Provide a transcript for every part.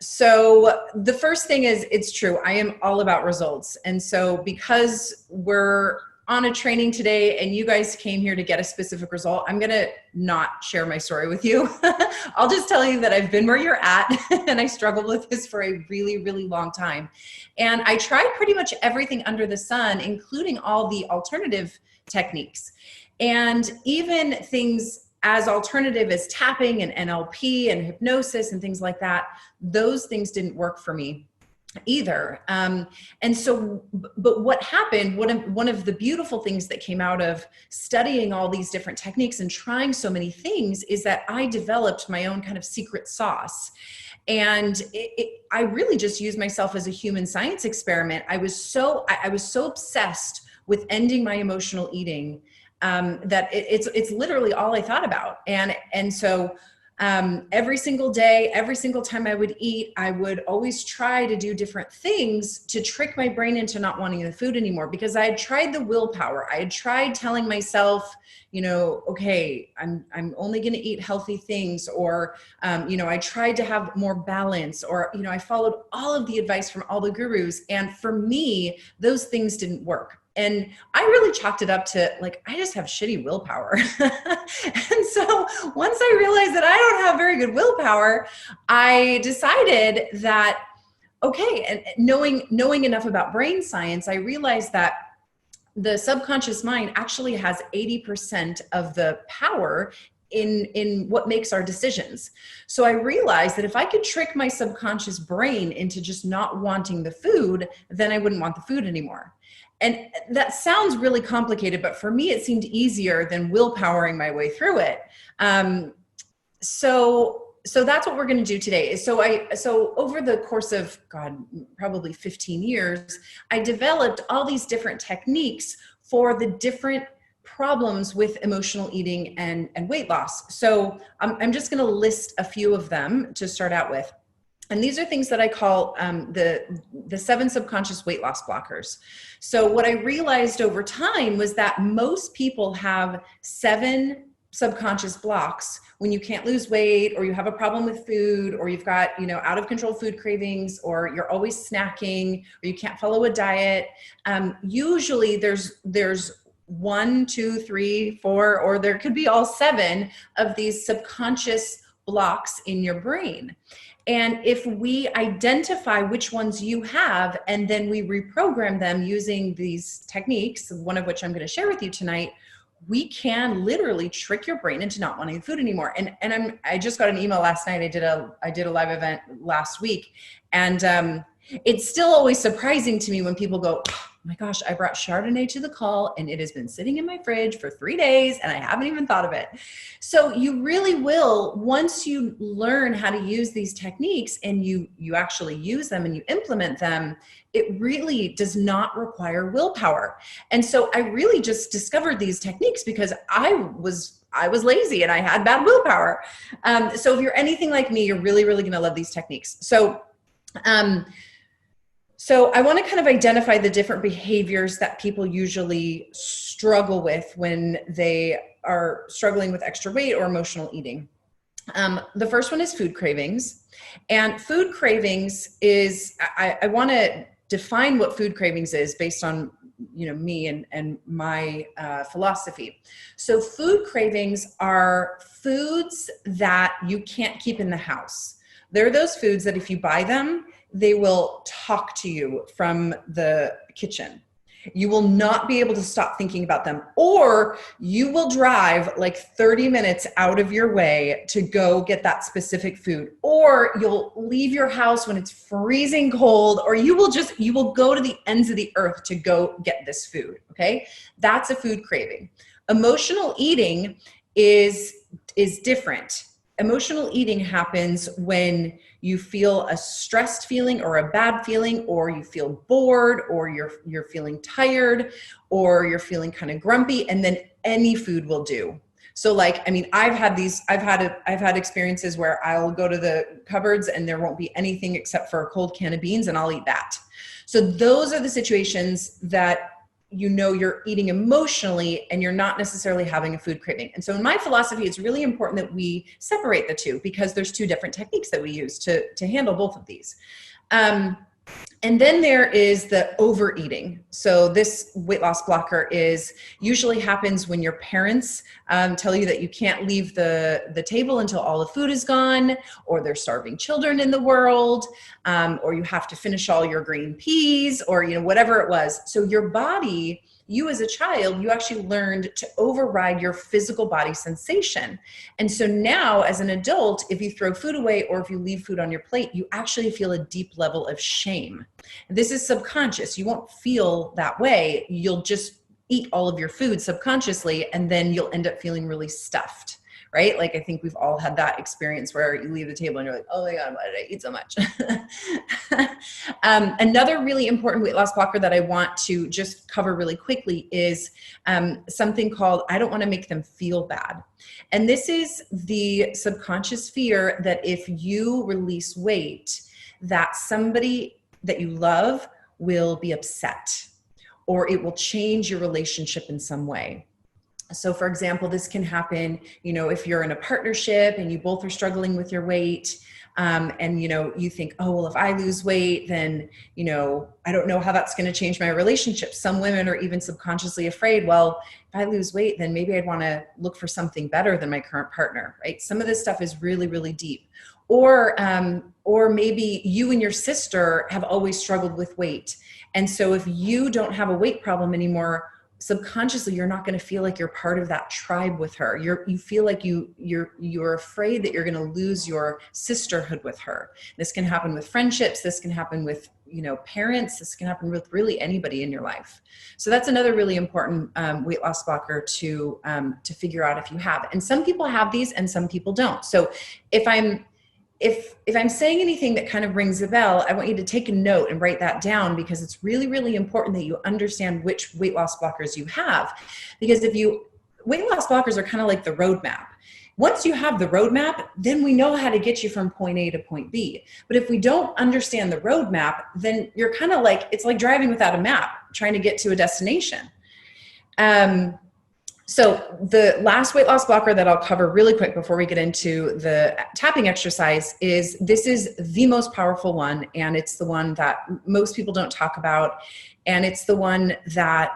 So the first thing is, it's true. I am all about results. And so because we're on a training today and you guys came here to get a specific result, I'm going to not share my story with you. I'll just tell you that I've been where you're at and I struggled with this for a really, really long time. And I tried pretty much everything under the sun, including all the alternative techniques. And even things as alternative as tapping and NLP and hypnosis and things like that, those things didn't work for me either. And so, but what happened, one of the beautiful things that came out of studying all these different techniques and trying so many things is that I developed my own kind of secret sauce. And I really just used myself as a human science experiment. I was so obsessed with ending my emotional eating that it's literally all I thought about. And so every single day, every single time I would eat, I would always try to do different things to trick my brain into not wanting the food anymore, because I had tried the willpower. I had tried telling myself, okay, I'm only going to eat healthy things, or, I tried to have more balance, or, I followed all of the advice from all the gurus. And for me, those things didn't work. And I really chalked it up to I just have shitty willpower. And so once I realized that I don't have very good willpower, I decided that, okay, and knowing enough about brain science, I realized that the subconscious mind actually has 80% of the power in what makes our decisions. So I realized that if I could trick my subconscious brain into just not wanting the food, then I wouldn't want the food anymore. And that sounds really complicated, but for me, it seemed easier than willpowering my way through it. So that's what we're going to do today. So over the course of, probably 15 years, I developed all these different techniques for the different problems with emotional eating and weight loss. So I'm just going to list a few of them to start out with. And these are things that I call the 7 subconscious weight loss blockers. So what I realized over time was that most people have 7 subconscious blocks when you can't lose weight, or you have a problem with food, or you've got, out of control food cravings, or you're always snacking, or you can't follow a diet. Usually there's 1, 2, 3, 4, or there could be all 7 of these subconscious blocks in your brain. And if we identify which ones you have, and then we reprogram them using these techniques, one of which I'm going to share with you tonight, we can literally trick your brain into not wanting food anymore. And I just got an email last night. I did a live event last week, and it's still always surprising to me when people go, oh my gosh, I brought Chardonnay to the call and it has been sitting in my fridge for 3 days and I haven't even thought of it. So you really will, once you learn how to use these techniques and you actually use them and you implement them, it really does not require willpower. And so I really just discovered these techniques because I was lazy and I had bad willpower. So if you're anything like me, you're really, really going to love these techniques. So I want to kind of identify the different behaviors that people usually struggle with when they are struggling with extra weight or emotional eating. The first one is food cravings. And food cravings is, I want to define what food cravings is based on me and my philosophy. So food cravings are foods that you can't keep in the house. They're those foods that if you buy them, they will talk to you from the kitchen. You will not be able to stop thinking about them, or you will drive 30 minutes out of your way to go get that specific food, or you'll leave your house when it's freezing cold, or you will go to the ends of the earth to go get this food. Okay. That's a food craving. Emotional eating is different. Emotional eating happens when you feel a stressed feeling or a bad feeling, or you feel bored, or you're feeling tired, or you're feeling kind of grumpy, and then any food will do. So I've had experiences where I'll go to the cupboards and there won't be anything except for a cold can of beans and I'll eat that. So those are the situations that you're eating emotionally and you're not necessarily having a food craving. And so in my philosophy, it's really important that we separate the two, because there's two different techniques that we use to handle both of these. And then there is the overeating. So this weight loss blocker usually happens when your parents tell you that you can't leave the table until all the food is gone, or there's starving children in the world, or you have to finish all your green peas, or whatever it was. So your body, you as a child, you actually learned to override your physical body sensation. And so now as an adult, if you throw food away or if you leave food on your plate, you actually feel a deep level of shame. This is subconscious. You won't feel that way. You'll just eat all of your food subconsciously, and then you'll end up feeling really stuffed. Right? Like, I think we've all had that experience where you leave the table and you're like, oh my God, why did I eat so much? Another really important weight loss blocker that I want to just cover really quickly is something called, I don't want to make them feel bad. And this is the subconscious fear that if you release weight, that somebody that you love will be upset, or it will change your relationship in some way. So for example, this can happen, if you're in a partnership and you both are struggling with your weight, and you think, oh, well, if I lose weight, then, I don't know how that's going to change my relationship. Some women are even subconsciously afraid, well, if I lose weight, then maybe I'd want to look for something better than my current partner, right? Some of this stuff is really, really deep. Or maybe you and your sister have always struggled with weight. And so if you don't have a weight problem anymore, subconsciously, you're not going to feel like you're part of that tribe with her. You feel like you're afraid that you're going to lose your sisterhood with her. This can happen with friendships. This can happen with, parents. This can happen with really anybody in your life. So that's another really important weight loss blocker to figure out if you have. And some people have these and some people don't. So if I'm saying anything that kind of rings a bell, I want you to take a note and write that down, because it's really, really important that you understand which weight loss blockers you have. Because weight loss blockers are kind of like the roadmap. Once you have the roadmap, then we know how to get you from point A to point B. But if we don't understand the roadmap, then you're kind of like, it's like driving without a map, trying to get to a destination. So the last weight loss blocker that I'll cover really quick before we get into the tapping exercise is the most powerful one. And it's the one that most people don't talk about. And it's the one that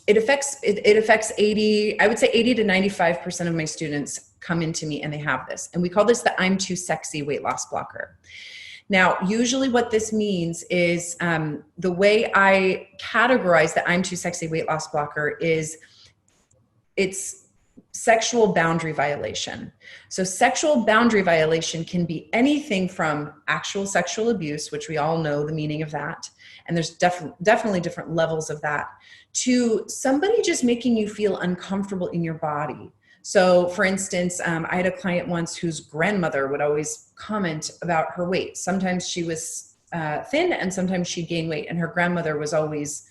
it affects 80 to 95% of my students come into me and they have this. And we call this the I'm too sexy weight loss blocker. Now, usually what this means is the way I categorize the I'm too sexy weight loss blocker is it's sexual boundary violation. So sexual boundary violation can be anything from actual sexual abuse, which we all know the meaning of that, and there's definitely different levels of that, to somebody just making you feel uncomfortable in your body. So for instance, I had a client once whose grandmother would always comment about her weight. Sometimes she was thin and sometimes she'd gain weight, and her grandmother was always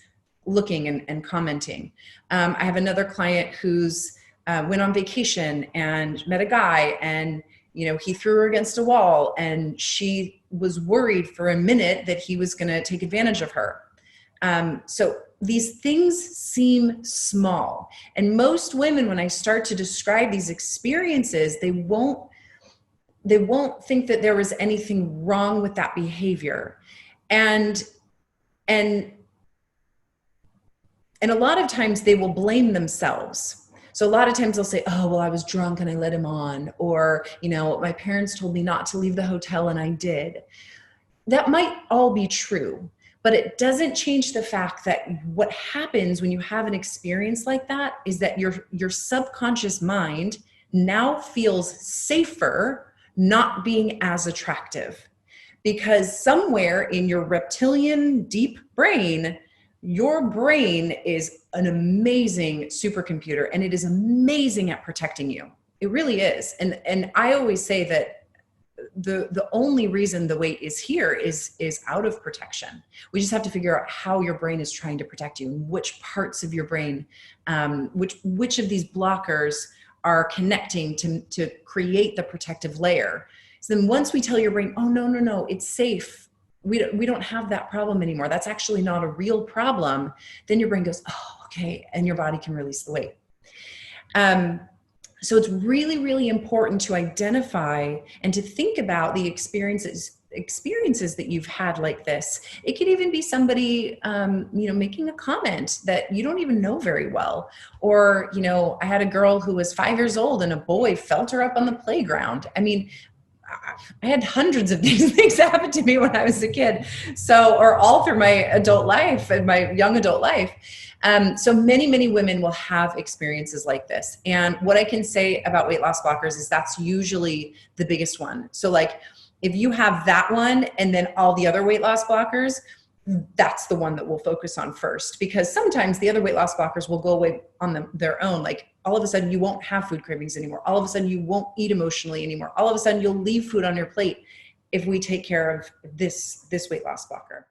looking and commenting. I have another client who's went on vacation and met a guy, and he threw her against a wall, and she was worried for a minute that he was going to take advantage of her. So these things seem small. And most women, when I start to describe these experiences, they won't think that there was anything wrong with that behavior. And a lot of times they will blame themselves. So a lot of times they'll say, oh, well, I was drunk and I let him on. Or, my parents told me not to leave the hotel and I did. That might all be true. But it doesn't change the fact that what happens when you have an experience like that is that your subconscious mind now feels safer not being as attractive. Because somewhere in your reptilian deep brain, your brain is an amazing supercomputer, and it is amazing at protecting you. It really is. And I always say that the only reason the weight is here is out of protection. We just have to figure out how your brain is trying to protect you, and which parts of your brain, which of these blockers are connecting to create the protective layer. So then once we tell your brain, oh, no, it's safe, we don't have that problem anymore. That's actually not a real problem. Then your brain goes, oh, okay. And your body can release the weight. So it's really, really important to identify and to think about the experiences that you've had like this. It could even be somebody, making a comment that you don't even know very well. Or, I had a girl who was 5 years old and a boy felt her up on the playground. I mean, I had hundreds of these things happen to me when I was a kid. So, or all through my adult life and my young adult life. So many, many women will have experiences like this. And what I can say about weight loss blockers is that's usually the biggest one. So like if you have that one and then all the other weight loss blockers, that's the one that we'll focus on first, because sometimes the other weight loss blockers will go away on their own. Like all of a sudden you won't have food cravings anymore. All of a sudden you won't eat emotionally anymore. All of a sudden you'll leave food on your plate if we take care of this weight loss blocker.